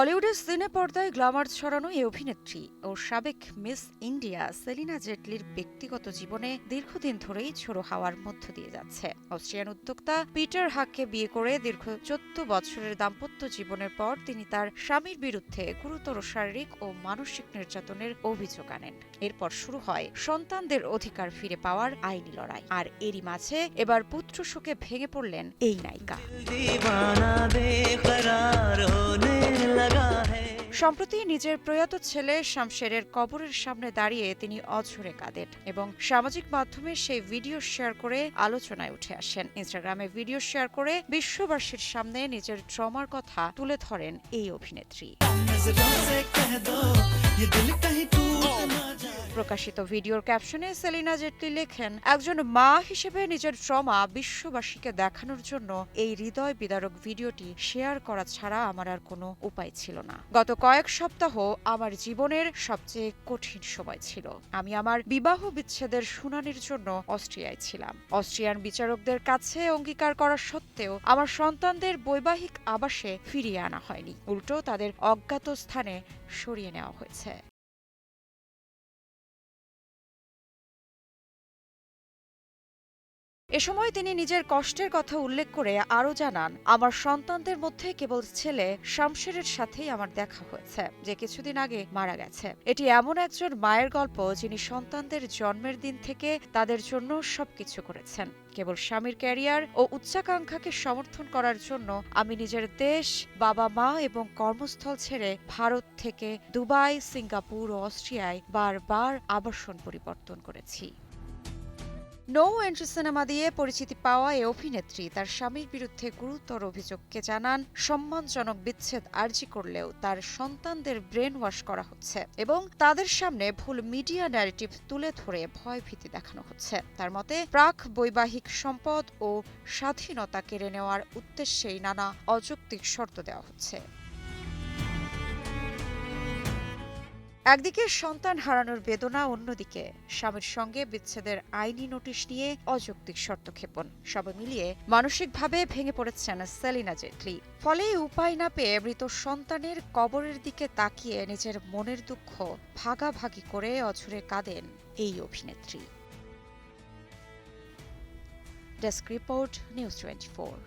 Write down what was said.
বলিউডের সিনে পর্দায় গ্ল্যামার ছড়ানো এই অভিনেত্রী ও সাবেক মিস ইন্ডিয়া সেলিনা জেটলির ব্যক্তিগত জীবনে দীর্ঘদিন ধরেই ঝোড়ো হাওয়ার মধ্য দিয়ে যাচ্ছে। অস্ট্রিয়ান উদ্যোক্তা পিটার হাককে বিয়ে করে দীর্ঘ ১৪ বছরের দাম্পত্য জীবনের পর তিনি তার স্বামীর বিরুদ্ধে গুরুতর শারীরিক ও মানসিক নির্যাতনের অভিযোগ আনেন। এরপর শুরু হয় সন্তানদের অধিকার ফিরে পাওয়ার আইনি লড়াই। আর এরই মাঝে এবার পুত্র শোকে ভেঙে পড়লেন এই নায়িকা। সম্প্রতি নিজের প্রয়াত ছেলে শামশেরের কবরের সামনে দাঁড়িয়ে তিনি অঝরে কাঁদেন এবং সামাজিক মাধ্যমে সেই ভিডিও শেয়ার করে আলোচনায় উঠে আসেন। ইনস্টাগ্রামে ভিডিও শেয়ার করে বিশ্ববাসীর সামনে নিজের ট্রমার কথা তুলে ধরেন এই অভিনেত্রী। প্রকাশিত ভিডিওর ক্যাপশনে সেলিনা জেটলি লেখেন, একজন মা হিসেবে নিজের ট্রমা বিশ্ববাসীকে দেখানোর জন্য এই হৃদয় বিদারক ভিডিওটি শেয়ার করা ছাড়া আমার আর কোনো উপায় ছিল না। গত কয়েক সপ্তাহ আমার জীবনের সবচেয়ে কঠিন সময় ছিল। আমি আমার বিবাহ বিচ্ছেদের শুনানির জন্য অস্ট্রিয়ায় ছিলাম। অস্ট্রিয়ান বিচারকদের কাছে অঙ্গীকার করা সত্ত্বেও আমার সন্তানদের বৈবাহিক আবাসে ফিরিয়ে আনা হয়নি, উল্টো তাদের অজ্ঞাত স্থানে সরিয়ে নেওয়া হয়েছে। এ সময় তিনি নিজের কষ্টের কথা উল্লেখ করে আরও জানান, আমার সন্তানদের মধ্যে কেবল ছেলে শামশেরের সাথেই আমার দেখা হয়েছে, যে কিছুদিন আগে মারা গেছে। এটি এমন একজন মায়ের গল্প যিনি সন্তানদের জন্মের দিন থেকে তাদের জন্য সবকিছু করেছেন। কেবল স্বামীর ক্যারিয়ার ও উচ্চাকাঙ্ক্ষাকে সমর্থন করার জন্য আমি নিজের দেশ, বাবা মা এবং কর্মস্থল ছেড়ে ভারত থেকে দুবাই, সিঙ্গাপুর ও অস্ট্রিয়ায় বারবার আবাসন পরিবর্তন করেছি। নো এন্ট্রি সিনেমা দিয়ে পরিচিতি পাওয়া এই অভিনেত্রী তার স্বামীর বিরুদ্ধে গুরুতর অভিযোগকে জানান, সম্মানজনক বিচ্ছেদ আর্জি করলেও তার সন্তানদের ব্রেন ওয়াশ করা হচ্ছে এবং তাদের সামনে ভুল মিডিয়া ন্যারেটিভ তুলে ধরে ভয়ভীতি দেখানো হচ্ছে। তার মতে, প্রাক বৈবাহিক সম্পদ ও স্বাধীনতা কেড়ে নেওয়ার উদ্দেশ্যেই নানা অযৌক্তিক শর্ত দেওয়া হচ্ছে। একদিকে সন্তান হারানোর বেদনা, অন্যদিকে স্বামীর সঙ্গে বিচ্ছেদের আইনি নোটিশ নিয়ে অযৌক্তিক শর্তক্ষেপণ, সব মিলিয়ে মানসিকভাবে ভেঙে পড়েছেন সেলিনা জেটলি। ফলে উপায় না পেয়ে মৃত সন্তানের কবরের দিকে তাকিয়ে নিজের মনের দুঃখ ভাগাভাগি করে অঝরে কাঁদেন এই অভিনেত্রী। Desk report, news 24।